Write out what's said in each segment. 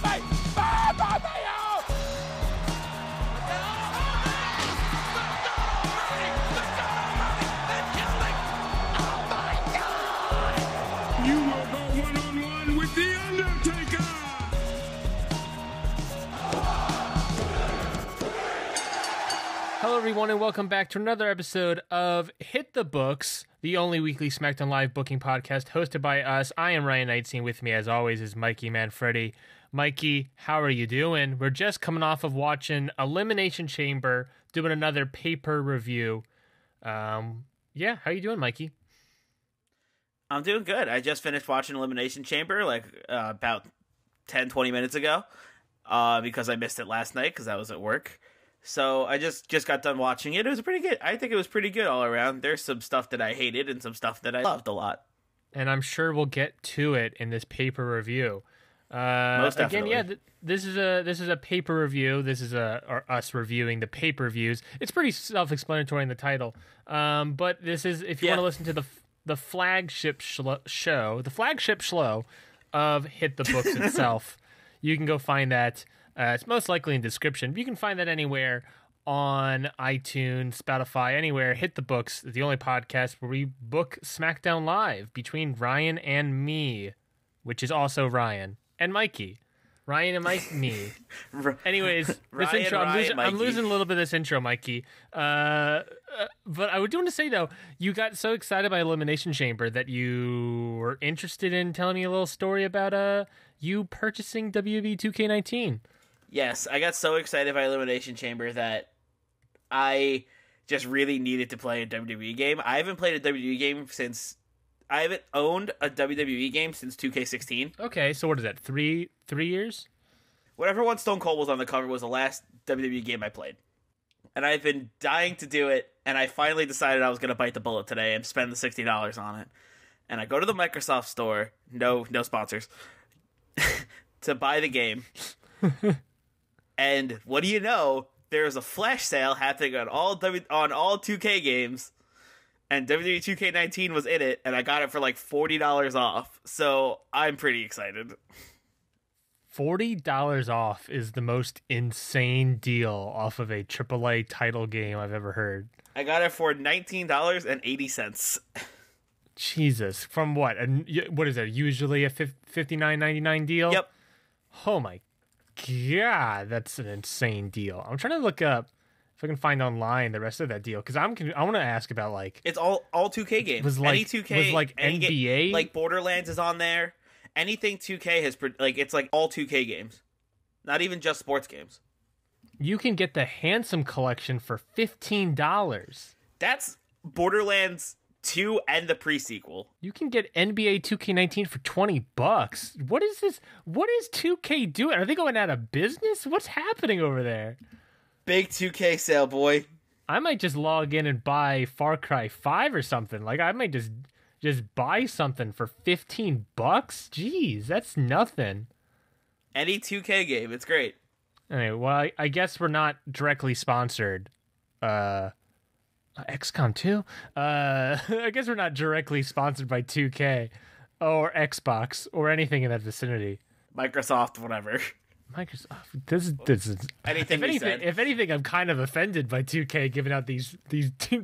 me! Both of you! You will go one-on-one with The Undertaker! Hello, everyone, and welcome back to another episode of Hit the Books, the only weekly SmackDown Live booking podcast hosted by us. I am Ryan Knightsey, with me, as always, is Mikey Manfredi. Mikey, how are you doing? We're just coming off of watching Elimination Chamber, doing another paper review. How you doing, Mikey? I'm doing good. I just finished watching Elimination Chamber about 10, 20 minutes ago because I missed it last night because I was at work. So I just got done watching it. It was pretty good. I think it was pretty good all around. There's some stuff that I hated and some stuff that I loved a lot. And I'm sure we'll get to it in this paper review. Most definitely. Again, this is a paper review. This is us reviewing the pay-per-views. It's pretty self-explanatory in the title. But this is, if you want to listen to the flagship show, the flagship show of Hit the Books itself, you can go find that. It's most likely in description. You can find that anywhere on iTunes, Spotify, anywhere. Hit the Books, the only podcast where we book SmackDown Live between Ryan and me, which is also Ryan and Mikey. Ryan and me. Anyways, this intro, I'm losing a little bit of this intro, Mikey. But I would want to say, though, you got so excited by Elimination Chamber that you were interested in telling me a little story about you purchasing WWE 2K19. Yes, I got so excited by Elimination Chamber that I just really needed to play a WWE game. I haven't played a WWE game I haven't owned a WWE game since 2K16. Okay, so what is that, 3 years? Whatever one Stone Cold was on the cover was the last WWE game I played. And I've been dying to do it, and I finally decided I was going to bite the bullet today and spend the $60 on it. And I go to the Microsoft store, no sponsors, to buy the game. And what do you know? There's a flash sale happening on all 2K games, and WWE 2K19 was in it, and I got it for like $40 off. So I'm pretty excited. $40 off is the most insane deal off of a AAA title game I've ever heard. I got it for $19.80. Jesus. From what? What is that? Usually a $59.99 deal? Yep. Oh my God, that's an insane deal. I'm trying to look up if I can find online the rest of that deal, because I want to ask about, like, it's all 2K games. Was like, any 2K, was like NBA, like Borderlands is on there. Anything 2K has, like, it's like all 2K games, not even just sports games. You can get the Handsome Collection for $15. That's Borderlands 2 and the pre-sequel. You can get NBA 2K19 for $20. What is this? What is 2K doing? Are they going out of business? What's happening over there? Big 2K sale, boy. I might just log in and buy Far Cry 5 or something. Like, I might just buy something for $15. Jeez, that's nothing. Any 2K game, it's great. Anyway, well, I guess we're not directly sponsored. XCOM 2? I guess we're not directly sponsored by 2K or Xbox or anything in that vicinity. Microsoft, whatever. Microsoft. This is anything. If anything, I'm kind of offended by 2K giving out these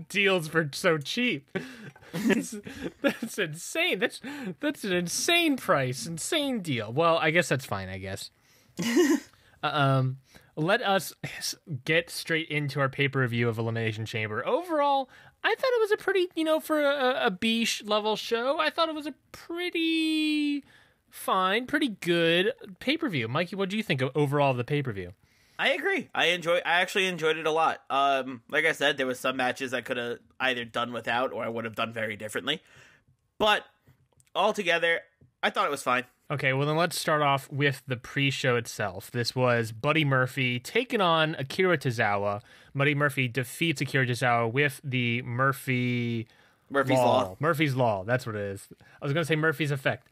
deals for so cheap. That's insane. That's an insane price, insane deal. Well, I guess that's fine. I guess. Let us get straight into our paper review of Elimination Chamber. Overall, I thought it was a pretty, for a B level show, I thought it was a pretty fine, pretty good pay-per-view. Mikey, what do you think overall of the pay-per-view? I agree. I actually enjoyed it a lot. Like I said, there was some matches I could have either done without or I would have done very differently. But altogether, I thought it was fine. Okay, well then let's start off with the pre-show itself. This was Buddy Murphy taking on Akira Tozawa. Buddy Murphy defeats Akira Tozawa with the Murphy's Law. Murphy's Law, that's what it is. I was going to say Murphy's Effect.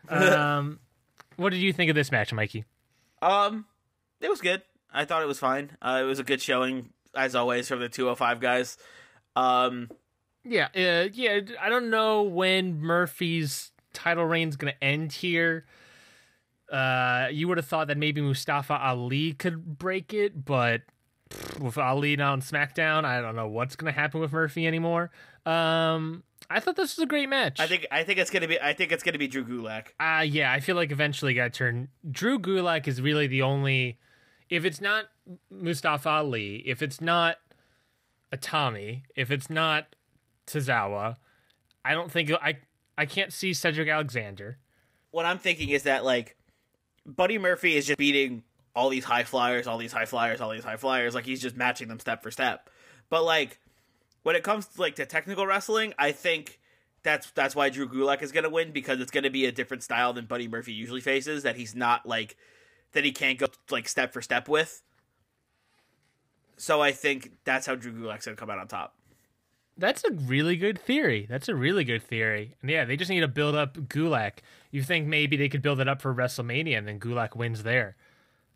What did you think of this match, Mikey? It was good. I thought it was fine. It was a good showing, as always, from the 205 guys. Yeah. I don't know when Murphy's title reign's going to end here. You would have thought that maybe Mustafa Ali could break it, but with Ali now on SmackDown, I don't know what's going to happen with Murphy anymore. I thought this was a great match. I think it's gonna be Drew Gulak. Yeah, I feel like eventually got to turn. Drew Gulak is really the only. If it's not Mustafa Ali, if it's not Atami, if it's not Tozawa, I don't think I can't see Cedric Alexander. What I'm thinking is that like Buddy Murphy is just beating all these high flyers, like he's just matching them step for step. But like when it comes to, like, to technical wrestling, I think that's why Drew Gulak is going to win, because it's going to be a different style than Buddy Murphy usually faces, that he's not, like, that he can't go, like, step for step with. So I think that's how Drew Gulak's going to come out on top. That's a really good theory. And yeah, they just need to build up Gulak. You think maybe they could build it up for WrestleMania and then Gulak wins there.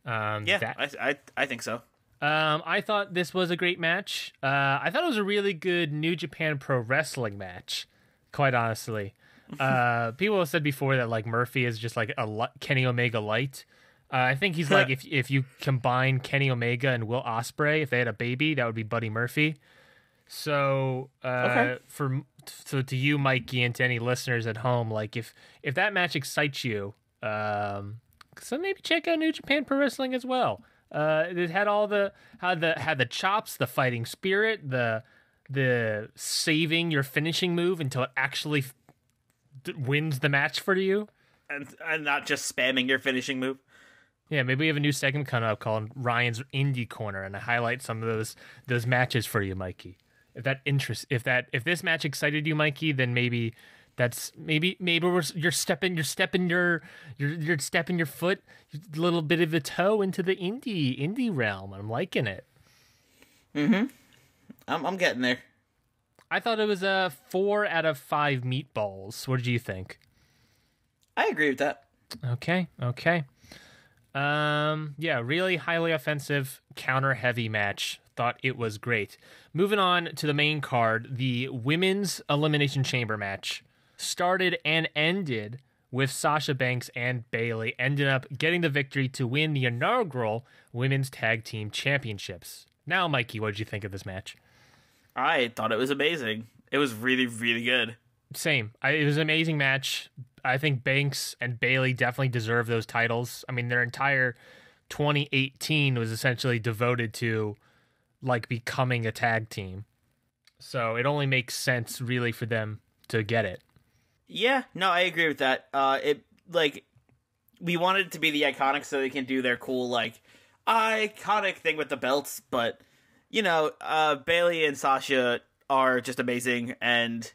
I think so. I thought this was a great match. I thought it was a really good New Japan Pro Wrestling match, quite honestly. People have said before that like Murphy is just like a Kenny Omega light. I think he's like if you combine Kenny Omega and Will Ospreay, if they had a baby, that would be Buddy Murphy. So so to you, Mikey, and to any listeners at home, like if that match excites you, so maybe check out New Japan Pro Wrestling as well. It had all had the chops, the fighting spirit, the saving your finishing move until it actually wins the match for you, and not just spamming your finishing move. Yeah, maybe we have a new segment coming up called Ryan's Indie Corner, and I highlight some of those matches for you, Mikey. If this match excited you, Mikey, then maybe you're stepping your foot, a little bit of a toe into the indie realm. I'm liking it. Mm-hmm. I'm getting there. I thought it was a 4 out of 5 meatballs. What did you think? I agree with that. Okay. Yeah, really highly offensive, counter heavy match. Thought it was great. Moving on to the main card, the women's Elimination Chamber match started and ended with Sasha Banks and Bayley ending up getting the victory to win the inaugural Women's Tag Team Championships. Now, Mikey, what did you think of this match? I thought it was amazing. It was really, really good. Same. It was an amazing match. I think Banks and Bayley definitely deserve those titles. I mean, their entire 2018 was essentially devoted to like becoming a tag team. So it only makes sense really for them to get it. Yeah, no, I agree with that. We wanted it to be the Iconics so they can do their cool, like, iconic thing with the belts, but, you know, Bayley and Sasha are just amazing, and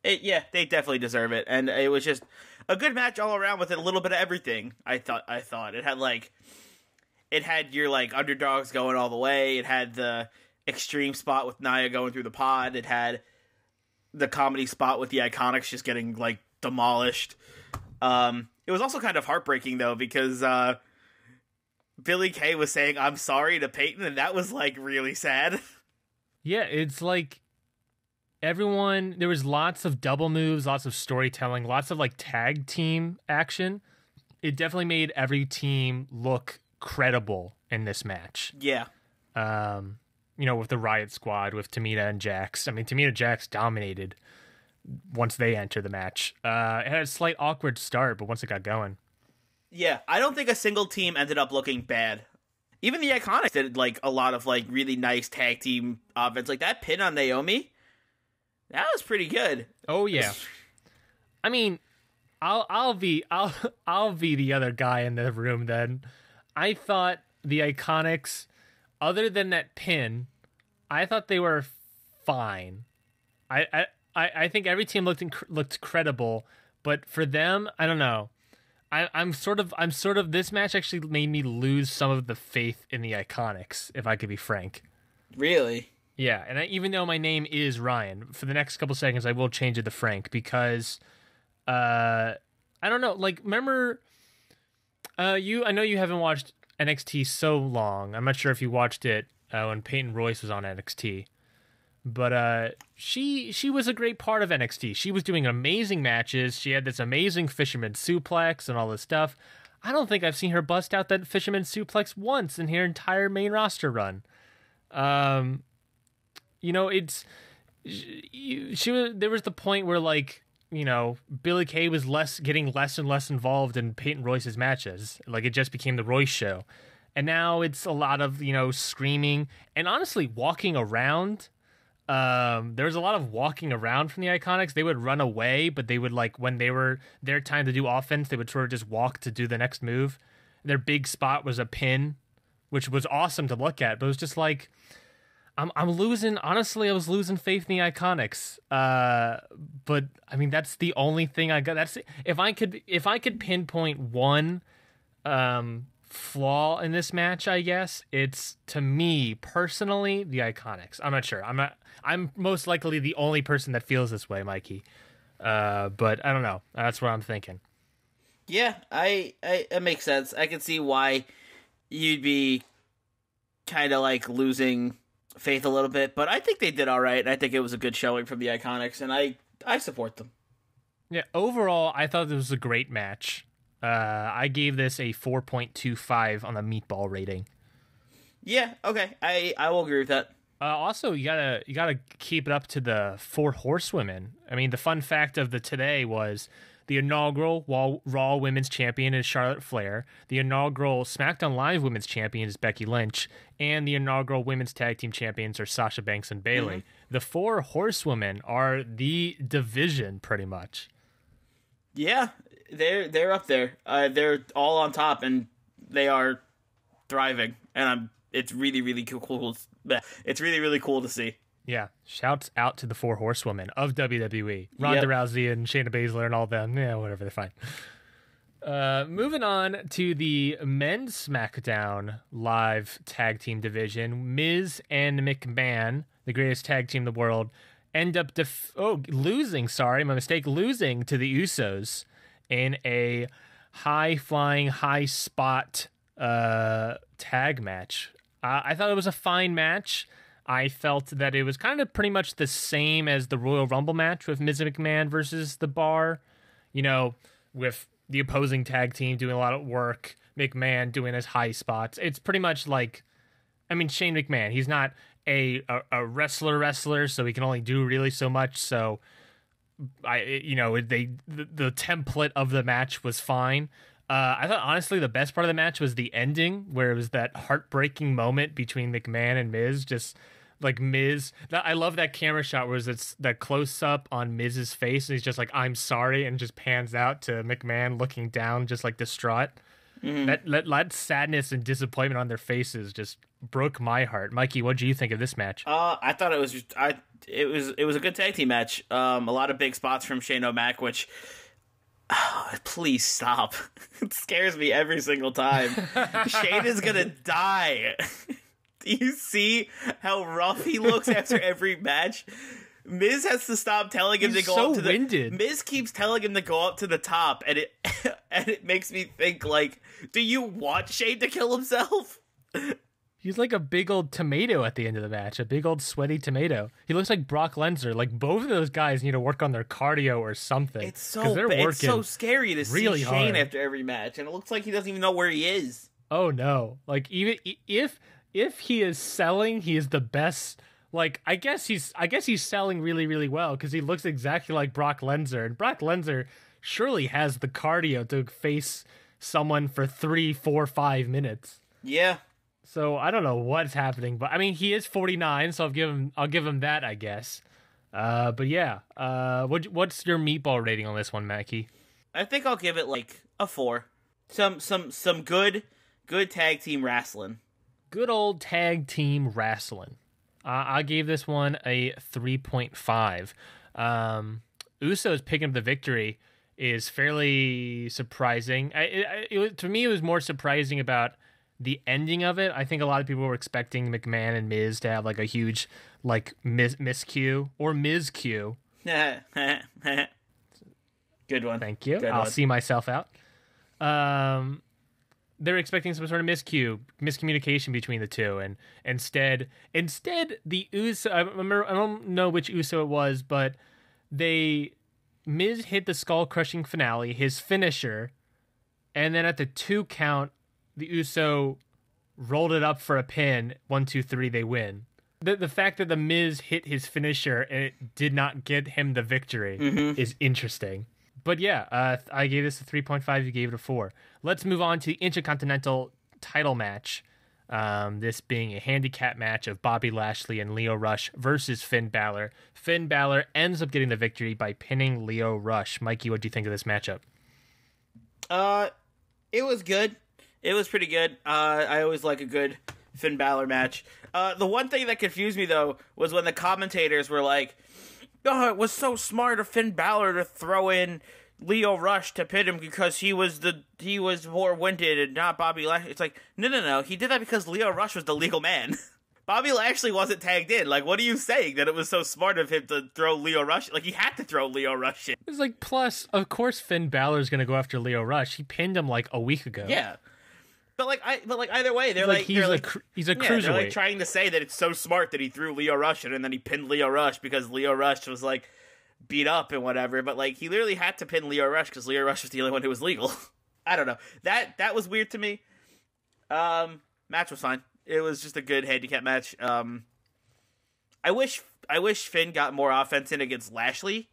they definitely deserve it, and it was just a good match all around with a little bit of everything. I thought it had your, like, underdogs going all the way, it had the extreme spot with Nia going through the pod, it had the comedy spot with the Iconics just getting, like, demolished. It was also kind of heartbreaking, though, because Billie Kay was saying, "I'm sorry" to Peyton, and that was, like, really sad. Yeah, it's like everyone, there was lots of double moves, lots of storytelling, lots of, like, tag team action. It definitely made every team look credible in this match. Yeah. You know, with the Riot Squad, with Tamina and Jax. I mean, Tamina and Jax dominated once they entered the match. It had a slight awkward start, but once it got going. Yeah, I don't think a single team ended up looking bad. Even the Iconics did, like, a lot of, like, really nice tag team offense. Like, that pin on Naomi, that was pretty good. Oh, yeah. I mean, I'll be the other guy in the room then. I thought the Iconics, other than that pin, I thought they were fine. I think every team looked credible, but for them, I don't know. I'm sort of this match actually made me lose some of the faith in the Iconics, if I could be frank. Really? Yeah, and even though my name is Ryan, for the next couple seconds I will change it to Frank because I don't know, like, remember I know you haven't watched NXT so long. I'm not sure if you watched it when Peyton Royce was on NXT. But she was a great part of NXT. She was doing amazing matches. She had this amazing fisherman suplex and all this stuff. I don't think I've seen her bust out that fisherman suplex once in her entire main roster run. It's there was the point where like, Billie Kay was getting less and less involved in Peyton Royce's matches. Like it just became the Royce show. And now it's a lot of, screaming and honestly walking around. There was a lot of walking around from the Iconics. They would run away, but they would like when they were their time to do offense, they would sort of just walk to do the next move. Their big spot was a pin, which was awesome to look at, but it was just like I'm losing. Honestly, I was losing faith in the Iconics. But I mean, that's the only thing I got. That's if I could pinpoint one flaw in this match, I guess it's, to me personally, the Iconics. I'm not sure. I'm most likely the only person that feels this way, Mikey. But I don't know. That's what I'm thinking. Yeah, it makes sense. I can see why you'd be kind of like losing faith a little bit, but I think they did all right. I think it was a good showing from the Iconics, and I support them. Yeah, overall, I thought this was a great match. I gave this a 4.25 on the meatball rating. Yeah, okay, I will agree with that. Also, you gotta keep it up to the 4 horsewomen. I mean, the fun fact of the today was the inaugural Raw Women's Champion is Charlotte Flair. The inaugural SmackDown Live Women's Champion is Becky Lynch. And the inaugural Women's Tag Team Champions are Sasha Banks and Bayley. Mm-hmm. The 4 horsewomen are the division, pretty much. Yeah, they're up there. They're all on top, and they are thriving. And it's really, really cool. It's really, really cool to see. Yeah, shouts out to the 4 horsewomen of WWE. Ronda Rousey and Shayna Baszler and all them. Yeah, whatever, they're fine. Moving on to the men's SmackDown live tag team division. Miz and McMahon, the greatest tag team in the world, end up losing to the Usos in a high-flying, high-spot tag match. I thought it was a fine match. I felt that it was kind of pretty much the same as the Royal Rumble match with Miz McMahon versus The Bar. With the opposing tag team doing a lot of work, McMahon doing his high spots. It's pretty much like, Shane McMahon, he's not a wrestler, so he can only do really so much. So, the template of the match was fine. I thought, honestly, the best part of the match was the ending, where it was that heartbreaking moment between McMahon and Miz. Just like Miz, I love that camera shot where it's that close up on Miz's face, and he's just like, "I'm sorry," and just pans out to McMahon looking down, just like distraught. Mm-hmm. That sadness and disappointment on their faces just broke my heart. Mikey, what do you think of this match? I thought it was a good tag team match. A lot of big spots from Shane O'Mac, which. Oh, please stop. It scares me every single time. Shane is gonna die. Do you see how rough he looks after every match? Miz has to stop telling him to go up to the... Miz keeps telling him to go up to the top, and it makes me think, like, do you want Shane to kill himself? He's like a big old tomato at the end of the match, a big old sweaty tomato. He looks like Brock Lesnar. Like, both of those guys need to work on their cardio or something. It's so scary to see Shane after every match, and it looks like he doesn't even know where he is. Oh no! Like, even if he is selling, he is the best. Like, I guess he's selling really, really well because he looks exactly like Brock Lesnar, and Brock Lesnar surely has the cardio to face someone for 3, 4, 5 minutes. Yeah. So I don't know what's happening, but he is 49, so I'll give him that, I guess. But yeah, what's your meatball rating on this one, Mackie? I think I'll give it like a 4. Some good tag team wrestling. Good old tag team wrestling. I gave this one a 3.5. Usos picking up the victory is fairly surprising. To me, it was more surprising about the ending of it. I think a lot of people were expecting McMahon and Miz to have like a huge like miscue or Miz-cue. Good one. Thank you. Good I'll one. see myself out. They're expecting some sort of miscommunication between the two, and instead the Uso. I don't know which Uso it was, but Miz hit the skull crushing finale, his finisher. And then at the 2 count, the Uso rolled it up for a pin. 1, 2, 3, they win. The fact that the Miz hit his finisher and it did not get him the victory is interesting. But yeah, I gave this a 3.5. You gave it a 4. Let's move on to the Intercontinental title match. This being a handicap match of Bobby Lashley and Lio Rush versus Finn Balor. Finn Balor ends up getting the victory by pinning Lio Rush. Mikey, what do you think of this matchup? It was good. It was pretty good. I always like a good Finn Balor match. The one thing that confused me, though, was when the commentators were like, "Oh, it was so smart of Finn Balor to throw in Lio Rush to pin him because he was more winded and not Bobby Lashley." It's like, no. He did that because Lio Rush was the legal man. Bobby Lashley wasn't tagged in. Like, what are you saying? That it was so smart of him to throw Lio Rush? Like, he had to throw Lio Rush in. It's like, plus, of course Finn Balor's going to go after Lio Rush. He pinned him like a week ago. Yeah. But either way, he's a cruiserweight. They're like trying to say that it's so smart that he threw Lio Rush in and then he pinned Lio Rush because Lio Rush was like beat up and whatever. But like he literally had to pin Lio Rush because Lio Rush was the only one who was legal. I don't know. That was weird to me. Match was fine. It was just a good handicap match. I wish Finn got more offense in against Lashley.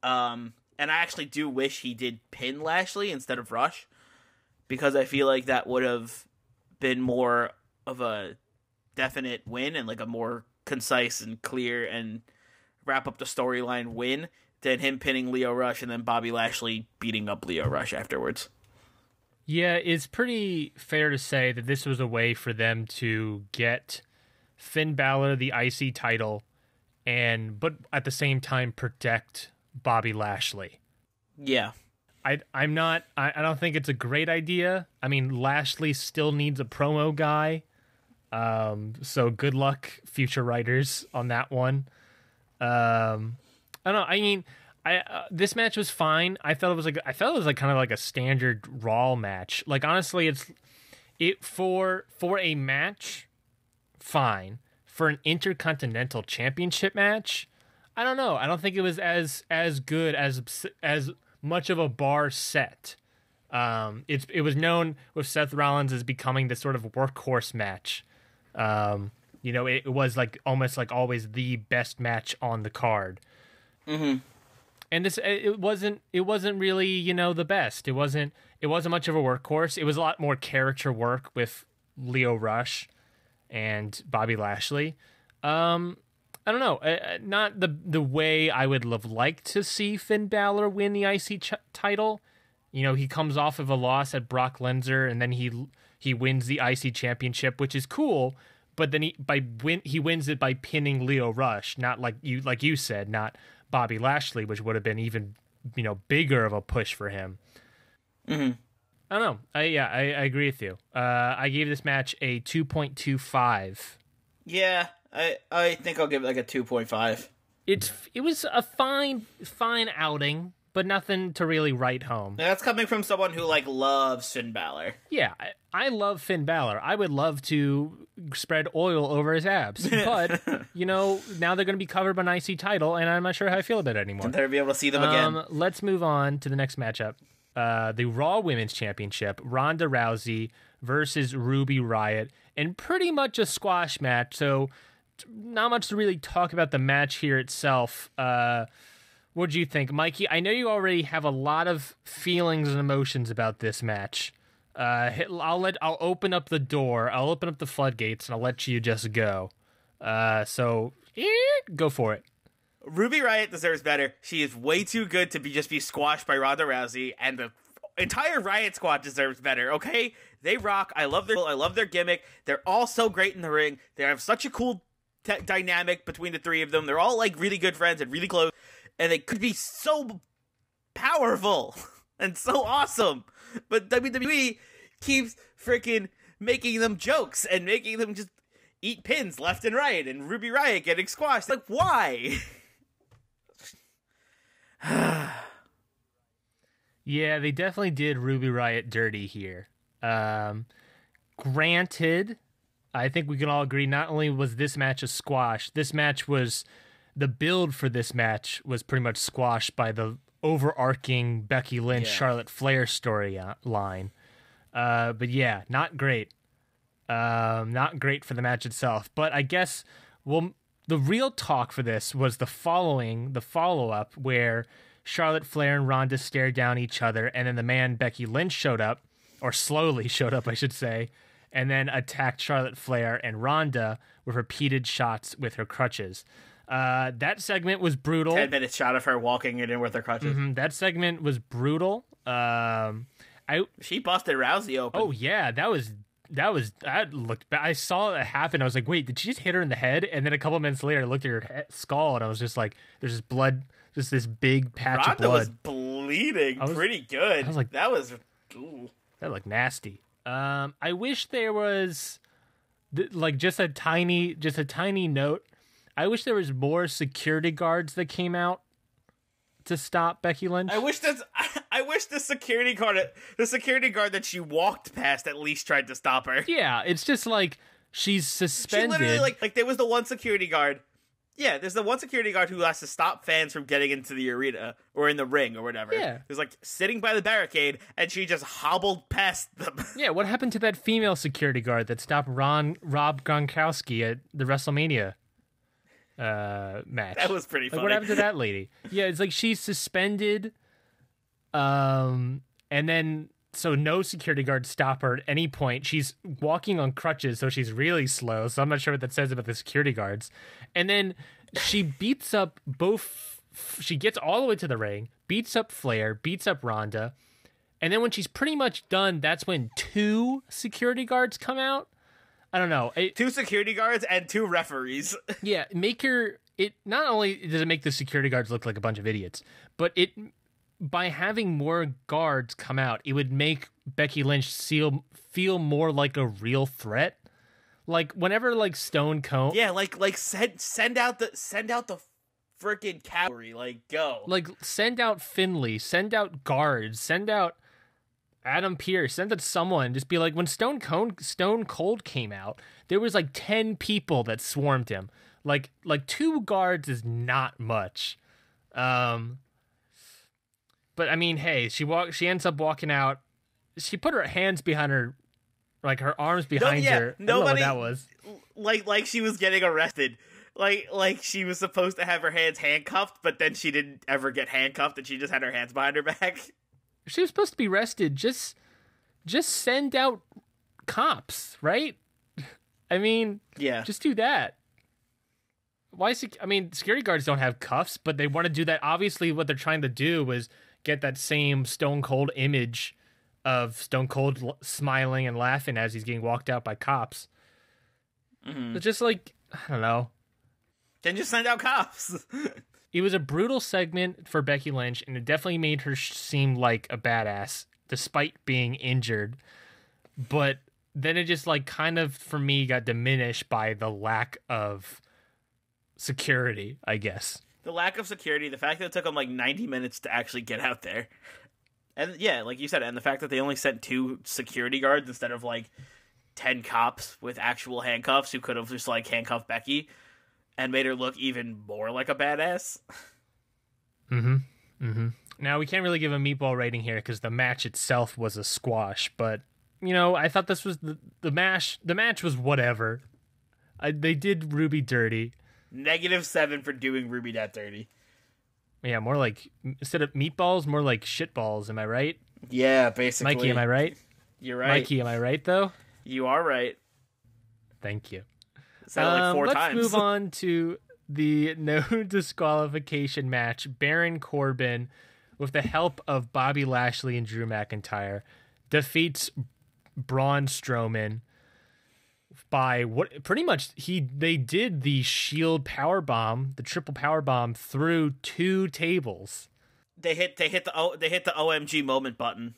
And I actually do wish he did pin Lashley instead of Rush. Because I feel like that would have been more of a definite win and like a more concise and clear and wrap up the storyline win than him pinning Lio Rush and then Bobby Lashley beating up Lio Rush afterwards. Yeah, it's pretty fair to say that this was a way for them to get Finn Balor the IC title but at the same time protect Bobby Lashley. Yeah. I don't think it's a great idea. I mean, Lashley still needs a promo guy. So good luck, future writers, on that one. I don't know. I mean, this match was fine. I felt it was like kind of like a standard Raw match. Like honestly, for a match, fine. For an Intercontinental Championship match, I don't know. I don't think it was as good as much of a bar set. It was known with Seth Rollins as becoming this sort of workhorse match. It was like almost like always the best match on the card. Mm-hmm. And it wasn't really the best. It wasn't much of a workhorse. It was a lot more character work with Lio Rush and Bobby Lashley. I don't know, not the way I would have liked to see Finn Balor win the IC title. He comes off of a loss at Brock Lesnar, and then he wins the IC championship, which is cool. But then he wins it by pinning Lio Rush, not like you said, not Bobby Lashley, which would have been even bigger of a push for him. Mm-hmm. I don't know. I agree with you. I gave this match a 2.25. Yeah. I think I'll give it like a 2.5. It was a fine outing, but nothing to really write home. That's coming from someone who loves Finn Balor. Yeah, I love Finn Balor. I would love to spread oil over his abs, but now they're going to be covered by an IC title, and I'm not sure how I feel about it anymore. I'll never be able to see them again. Let's move on to the next matchup. The Raw Women's Championship, Ronda Rousey versus Ruby Riott, and pretty much a squash match. So not much to really talk about the match here itself. What do you think, Mikey? I know you already have a lot of feelings and emotions about this match. I'll open up the door. I'll open up the floodgates, and I'll let you just go. So go for it. Ruby Riott deserves better. She is way too good to just be squashed by Ronda Rousey, and the entire Riott squad deserves better. Okay, they rock. I love their gimmick. They're all so great in the ring. They have such a cool dynamic between the three of them. They're all really good friends and really close, and they could be so powerful and so awesome. But WWE keeps freaking making them jokes and making them just eat pins left and right, and Ruby Riott getting squashed. Like, why? Yeah, they definitely did Ruby Riott dirty here. Granted, I think we can all agree not only was this match a squash, the build for this match was pretty much squashed by the overarching Becky Lynch, Charlotte Flair storyline. But yeah, not great. Not great for the match itself. But I guess, well, the real talk for this was the follow-up, where Charlotte Flair and Ronda stared down each other, and then the man Becky Lynch showed up, or slowly showed up, I should say, and then attacked Charlotte Flair and Ronda with repeated shots with her crutches. That segment was brutal. 10-minute shot of her walking in with her crutches. That segment was brutal. She busted Rousey open. Oh yeah, that looked bad. I saw it happen. I was like, wait, did she just hit her in the head? And then a couple minutes later, I looked at her skull, and I was just like, there's this blood, just this big patch of blood. Ronda was bleeding pretty good. I was like, that looked nasty. I wish there was just a tiny note. I wish there was more security guards that came out to stop Becky Lynch. I wish the security guard that she walked past at least tried to stop her. Yeah, it's just like she's suspended. She literally like there was the one security guard. Yeah, there's the one security guard who has to stop fans from getting into the arena or in the ring or whatever. Yeah. Who's like sitting by the barricade, and she just hobbled past them. Yeah, what happened to that female security guard that stopped Rob Gronkowski at the WrestleMania match? That was pretty funny. What happened to that lady? Yeah, it's like she's suspended, and then so no security guards stop her at any point. She's walking on crutches, so she's really slow. So I'm not sure what that says about the security guards. And then she beats up both. She gets all the way to the ring, beats up Flair, beats up Ronda, and then when she's pretty much done, that's when 2 security guards come out. I don't know. 2 security guards and 2 referees. Yeah, it not only does it make the security guards look like a bunch of idiots, but by having more guards come out, it would make Becky Lynch feel more like a real threat. Like whenever like Stone Cold, yeah, send out the freaking cavalry, like go, like send out Finlay, send out guards, send out Adam Pearce, send out someone. Just be like, when Stone Cold came out, there was like 10 people that swarmed him. Like 2 guards is not much. But I mean, hey, she ends up walking out. She put her hands behind her, like her arms behind her. I don't know what that was. Like she was getting arrested. Like she was supposed to have her hands handcuffed, but then she didn't ever get handcuffed, and she just had her hands behind her back. She was supposed to be arrested. Just send out cops, right? I mean, yeah, just do that. Why? Security guards don't have cuffs, but they want to do that. Obviously, what they're trying to do was get that same Stone Cold image of Stone Cold smiling and laughing as he's getting walked out by cops. Mm-hmm. It's just like, I don't know. Then just send out cops. It was a brutal segment for Becky Lynch, and it definitely made her seem like a badass, despite being injured. But then it just like kind of, for me, got diminished by the lack of security, I guess. The lack of security, the fact that it took them like 90 minutes to actually get out there. And yeah, like you said, and the fact that they only sent 2 security guards instead of like 10 cops with actual handcuffs who could have just like handcuffed Becky and made her look even more like a badass. Now, we can't really give a meatball rating here because the match itself was a squash, but, you know, I thought this was the match. The match was whatever. They did Ruby dirty. -7 for doing Ruby that dirty. Yeah, more like, instead of meatballs, more like shitballs, am I right? Yeah, basically. Mikey, am I right? You're right. Mikey, am I right, though? You are right. Thank you. Sounded like 4 times. Let's move on to the no disqualification match. Baron Corbin, with the help of Bobby Lashley and Drew McIntyre, defeats Braun Strowman by what pretty much they did the Shield powerbomb, the triple powerbomb through 2 tables. They hit the OMG moment button.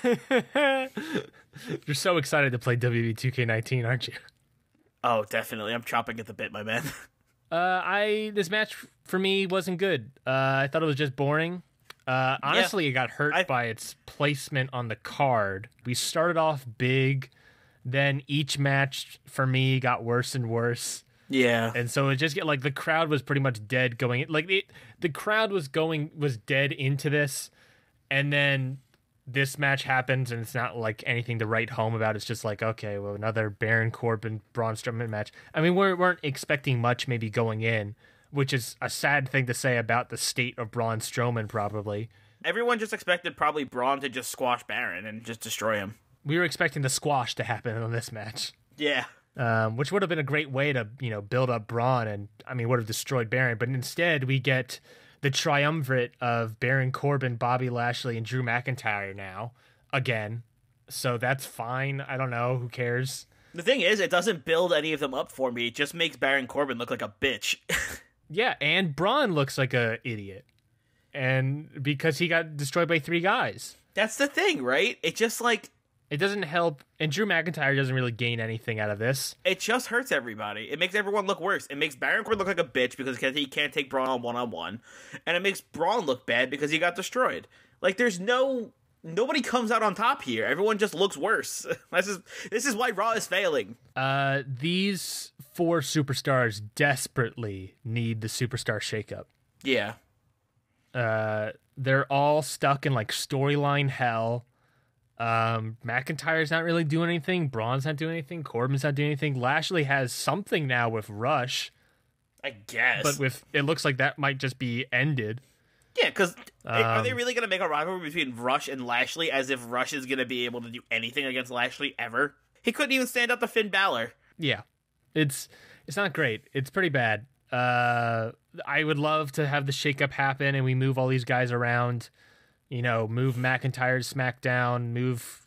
You're so excited to play WWE 2K19, aren't you? Oh, definitely. I'm chopping at the bit, my man. This match for me wasn't good. I thought it was just boring. Honestly, It got hurt by its placement on the card. We started off big, then each match for me got worse and worse. Yeah. And so it just get like the crowd was pretty much dead going the crowd was dead into this, and then this match happens and it's not like anything to write home about. It's just like, okay, well, another Baron Corbin Braun Strowman match. I mean, we weren't expecting much maybe going in, which is a sad thing to say about the state of Braun Strowman probably. Everyone just expected probably Braun to just squash Baron and just destroy him. We were expecting the squash to happen in this match. Yeah. Which would have been a great way to, build up Braun and, would have destroyed Baron. But instead, we get the triumvirate of Baron Corbin, Bobby Lashley, and Drew McIntyre now, again. So that's fine. I don't know. Who cares? The thing is, it doesn't build any of them up for me. It just makes Baron Corbin look like a bitch. Yeah, and Braun looks like a idiot. And because he got destroyed by 3 guys. That's the thing, right? It just like... It doesn't help, and Drew McIntyre doesn't really gain anything out of this. It just hurts everybody. It makes everyone look worse. It makes Baron Corbin look like a bitch because he can't take Braun on one-on-one. And it makes Braun look bad because he got destroyed. Like, nobody comes out on top here. Everyone just looks worse. This is why Raw is failing. These 4 superstars desperately need the superstar shakeup. Yeah. They're all stuck in, like, storyline hell. McIntyre's not really doing anything. Braun's not doing anything. Corbin's not doing anything. Lashley has something now with Rush. I guess. But it looks like that might just be ended. Yeah, because are they really going to make a rivalry between Rush and Lashley as if Rush is going to be able to do anything against Lashley ever? He couldn't even stand up to Finn Balor. Yeah. It's not great. It's pretty bad. I would love to have the shakeup happen and we move all these guys around. Move McIntyre to SmackDown, move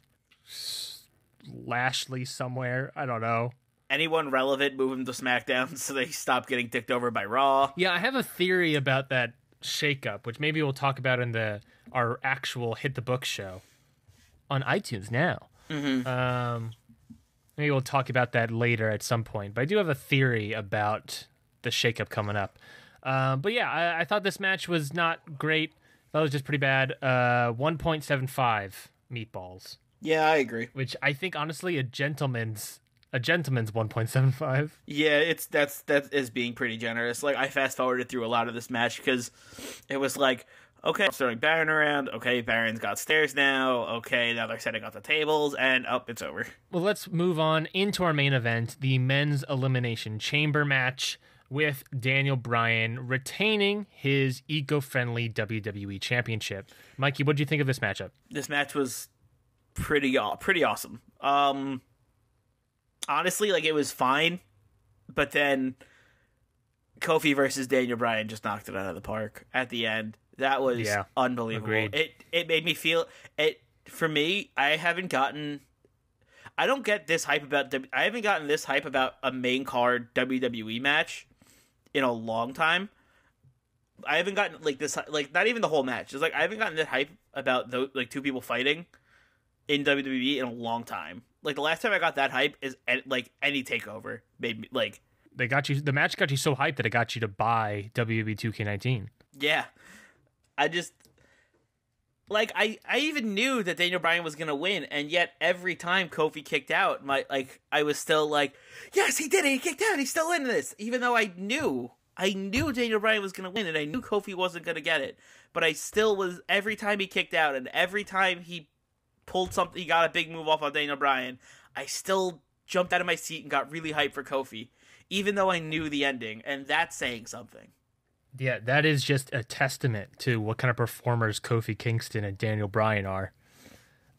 Lashley somewhere. I don't know. Anyone relevant, move him to SmackDown so they stop getting dicked over by Raw. Yeah, I have a theory about that shakeup, which maybe we'll talk about in our actual Hit the Book show on iTunes now. Mm-hmm. Maybe we'll talk about that later at some point. But I do have a theory about the shakeup coming up. But yeah, I thought this match was not great. That was just pretty bad. 1.75 meatballs. Yeah, I agree. Which I think, honestly, a gentleman's 1.75. Yeah, that is being pretty generous. Like, I fast forwarded through a lot of this match because it was like, okay, throwing Baron around. Okay, Baron's got stairs now. Okay, now they're setting up the tables, and it's over. Well, let's move on into our main event, the men's Elimination Chamber match, with Daniel Bryan retaining his eco-friendly WWE Championship. Mikey, what did you think of this matchup? This match was pretty awesome. Honestly, like, it was fine, but then Kofi versus Daniel Bryan just knocked it out of the park at the end. That was unbelievable. Agreed. It made me feel it. For me, I haven't gotten this hype about a main card WWE match in a long time. I haven't gotten not even the whole match. It's like I haven't gotten that hype about those, like, 2 people fighting in WWE in a long time. Like, the last time I got that hype is like any takeover made me like. The match got you so hyped that it got you to buy WWE 2K19. Yeah, I just I even knew that Daniel Bryan was gonna win, and yet every time Kofi kicked out, I was still like, yes, he did it. He kicked out. He's still in this, even though I knew Daniel Bryan was gonna win, and I knew Kofi wasn't gonna get it. But I still was, every time he kicked out, and every time he pulled something, he got a big move off of Daniel Bryan, I still jumped out of my seat and got really hyped for Kofi, even though I knew the ending, and that's saying something. Yeah, that is just a testament to what kind of performers Kofi Kingston and Daniel Bryan are.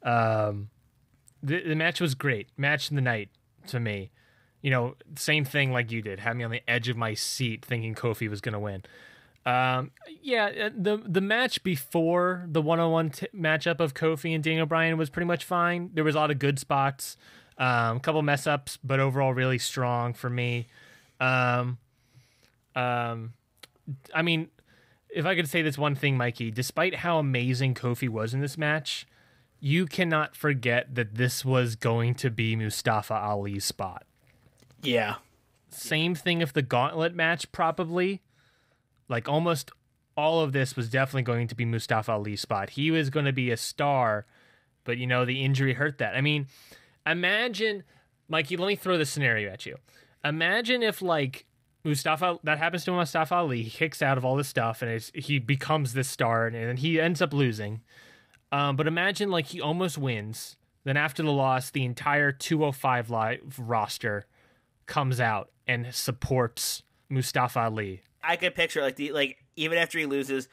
The match was great. Match of the night to me. Same thing like you did. Had me on the edge of my seat thinking Kofi was going to win. The match before the one-on-one matchup of Kofi and Daniel Bryan was pretty much fine. There was a lot of good spots. A couple mess-ups, but overall really strong for me. I mean, if I could say this one thing, Mikey, despite how amazing Kofi was in this match, you cannot forget that this was going to be Mustafa Ali's spot. Yeah. Same thing if the gauntlet match, probably. Like, almost all of this was definitely going to be Mustafa Ali's spot. He was going to be a star, but, the injury hurt that. I mean, imagine, Mikey, let me throw this scenario at you. Imagine if, like, that happens to Mustafa Ali. He kicks out of all this stuff, and he becomes this star, and then he ends up losing. But imagine, like, he almost wins. Then after the loss, the entire 205 Live roster comes out and supports Mustafa Ali. I could picture, like, even after he loses,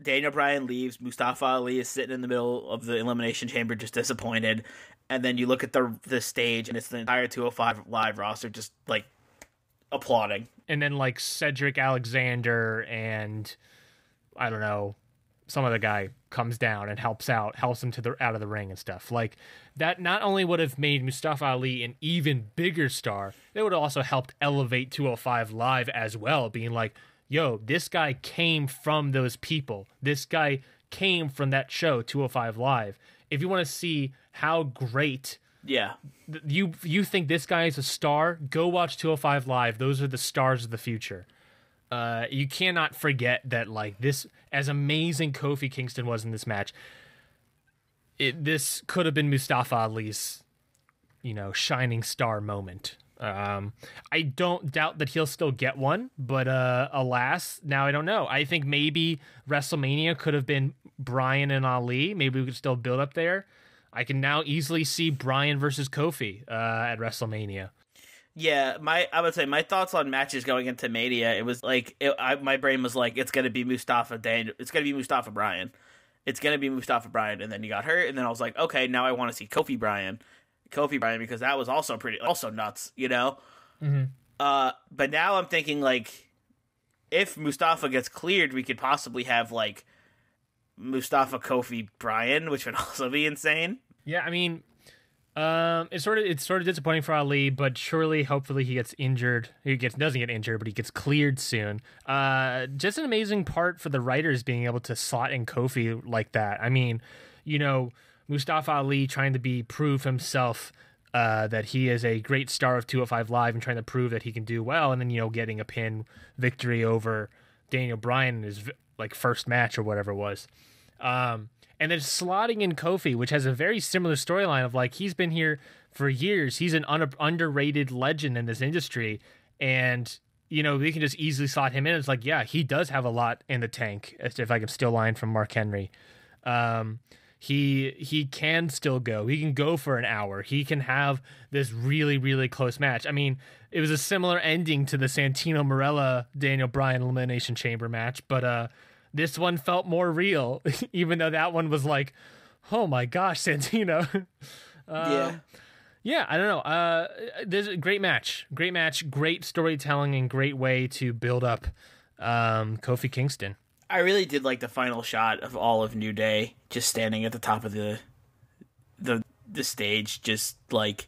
Daniel Bryan leaves, Mustafa Ali is sitting in the middle of the Elimination Chamber just disappointed, and then you look at the stage, and it's the entire 205 Live roster just, like, applauding. And then, like, Cedric Alexander and, I don't know, some other guy comes down and helps him out of the ring and stuff. Like, that not only would have made Mustafa Ali an even bigger star, it would have also helped elevate 205 Live as well, being like, yo, this guy came from those people. This guy came from that show, 205 Live. If you want to see how great... Yeah. You think this guy is a star? Go watch 205 Live. Those are the stars of the future. You cannot forget that, like, this, as amazing Kofi Kingston was in this match, this could have been Mustafa Ali's, shining star moment. I don't doubt that he'll still get one, but alas, now I don't know. I think maybe WrestleMania could have been Bryan and Ali. Maybe we could still build up there. I can now easily see Bryan versus Kofi at WrestleMania. Yeah, I would say my thoughts on matches going into Mania, it was like, my brain was like, it's going to be Mustafa Bryan. It's going to be Mustafa Bryan, and then he got hurt, and then I was like, okay, now I want to see Kofi Bryan, because that was also nuts, Mm-hmm. But now I'm thinking, like, if Mustafa gets cleared, we could possibly have, like, Mustafa Kofi Bryan, which would also be insane. Yeah, I mean, it's sort of disappointing for Ali, but hopefully he gets injured. Doesn't get injured, but he gets cleared soon. Just an amazing part for the writers being able to slot in Kofi like that. I mean, Mustafa Ali trying to prove himself that he is a great star of 205 Live and trying to prove that he can do well, and then getting a pin victory over Daniel Bryan in his first match or whatever it was. And then slotting in Kofi, which has a very similar storyline of, like, he's been here for years. He's an underrated legend in this industry. And, we can just easily slot him in. It's like, yeah, he does have a lot in the tank, if I can steal a line from Mark Henry. He can still go. He can go for an hour. He can have this really, really close match. I mean, it was a similar ending to the Santino Marella Daniel Bryan Elimination Chamber match, but this one felt more real, even though that one was like, oh my gosh, Santino. Yeah, I don't know. There's a great match, great storytelling, and great way to build up Kofi Kingston. I really did like the final shot of all of New Day just standing at the top of the stage, just like,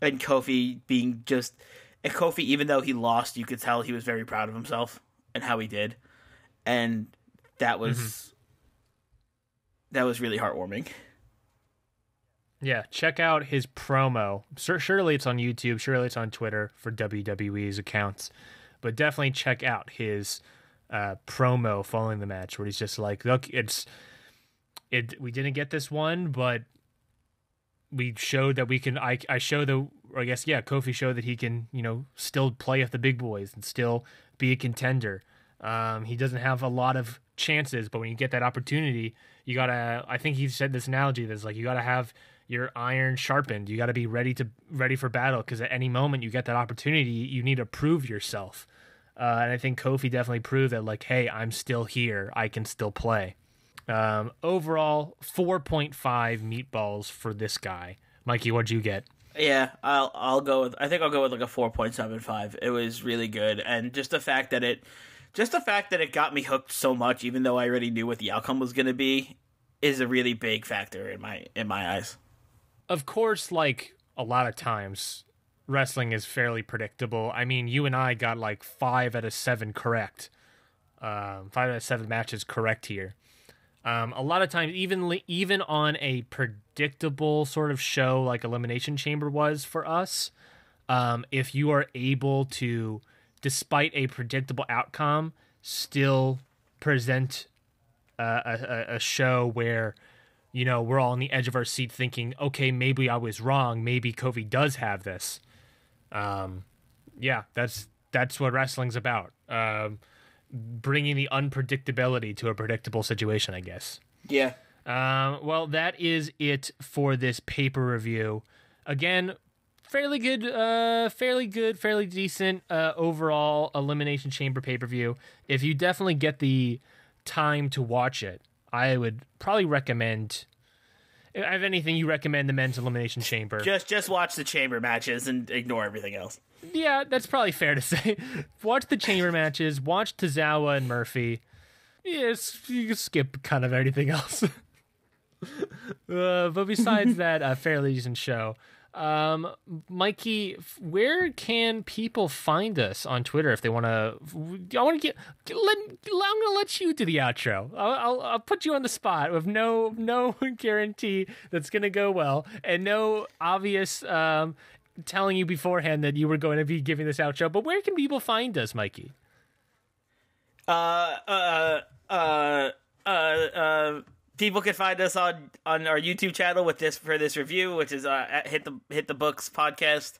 and Kofi Kofi, even though he lost, you could tell he was very proud of himself and how he did. And that was really heartwarming. Yeah, check out his promo. Surely it's on YouTube. Surely it's on Twitter for WWE's accounts. But definitely check out his promo following the match, where he's just like, "Look, we didn't get this one, but we showed that we can." Kofi showed that he can, still play with the big boys and still be a contender. He doesn't have a lot of chances, but when you get that opportunity, you gotta. I think he said this analogy that's like, you gotta have your iron sharpened. You gotta be ready for battle, because at any moment you get that opportunity, you need to prove yourself. And I think Kofi definitely proved that, like, hey, I'm still here. I can still play. Overall, 4.5 meatballs for this guy. Mikey, what'd you get? Yeah, I'll go with. I think I'll go with like a 4.75. It was really good, and just the fact that it got me hooked so much, even though I already knew what the outcome was going to be, is a really big factor in my eyes. Of course, like a lot of times, wrestling is fairly predictable. I mean, you and I got like 5 out of 7 correct. 5 out of 7 matches correct here. A lot of times, even on a predictable sort of show like Elimination Chamber was for us, if you are able to, despite a predictable outcome, still present a show where, we're all on the edge of our seat thinking, okay, maybe I was wrong. Maybe Kofi does have this. Yeah, that's that's what wrestling's about. Bringing the unpredictability to a predictable situation, I guess. Yeah. Well, that is it for this paper review. Again, fairly good, fairly decent overall Elimination Chamber pay-per-view. If you definitely get the time to watch it, I would probably recommend... If anything, you recommend the Men's Elimination Chamber. Just watch the chamber matches and ignore everything else. Yeah, that's probably fair to say. Watch the chamber matches, watch Tozawa and Murphy. Yes, you can skip kind of everything else. But besides that, fairly decent show. Mikey, where can people find us on Twitter if they want to? I'm gonna let you do the outro. I'll put you on the spot with no guarantee that's gonna go well and no obvious telling you beforehand that you were going to be giving this outro. But where can people find us, Mikey? People can find us on our YouTube channel for this review, which is at Hit the Books podcast.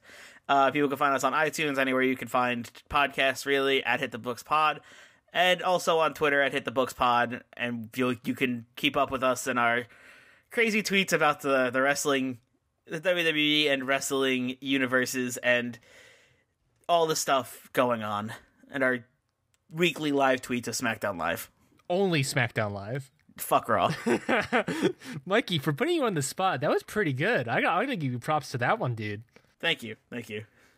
People can find us on iTunes, anywhere you can find podcasts, really, at Hit the Books Pod, and also on Twitter at Hit the Books Pod. And you can keep up with us in our crazy tweets about the wrestling, the WWE and wrestling universes, and all the stuff going on, and our weekly live tweets of SmackDown Live. Only SmackDown Live. Fuck Raw. Mikey, for putting you on the spot, that was pretty good. I'm gonna give you props to that one, dude. Thank you.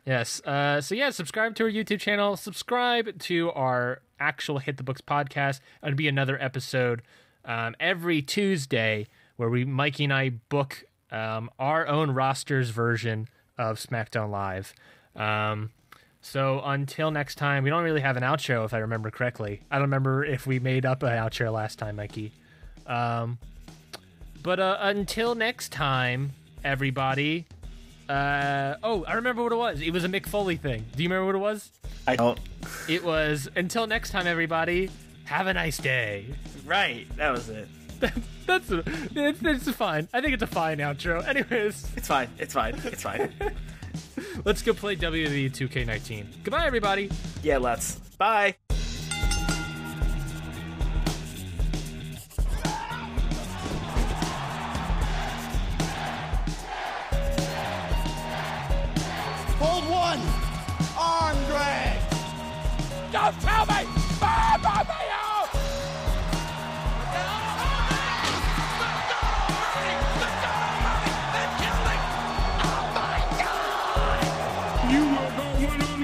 Yes. So yeah, subscribe to our YouTube channel. Subscribe to our actual Hit the Books podcast. It'll be another episode every Tuesday where Mikey and I book our own roster's version of SmackDown Live. So until next time, we don't really have an outro, if I remember correctly. I don't remember if we made up an outro last time, Mikey. But until next time, everybody. I remember what it was. It was a Mick Foley thing. Do you remember what it was? I don't. It was, until next time, everybody, have a nice day. Right, that was it. It's fine. I think it's a fine outro. Anyways. It's fine. Let's go play WWE 2K19. Goodbye, everybody. Yeah, let's. Bye. Hold one. Arm drag. Don't tell me. Both of you. You will go one-on-one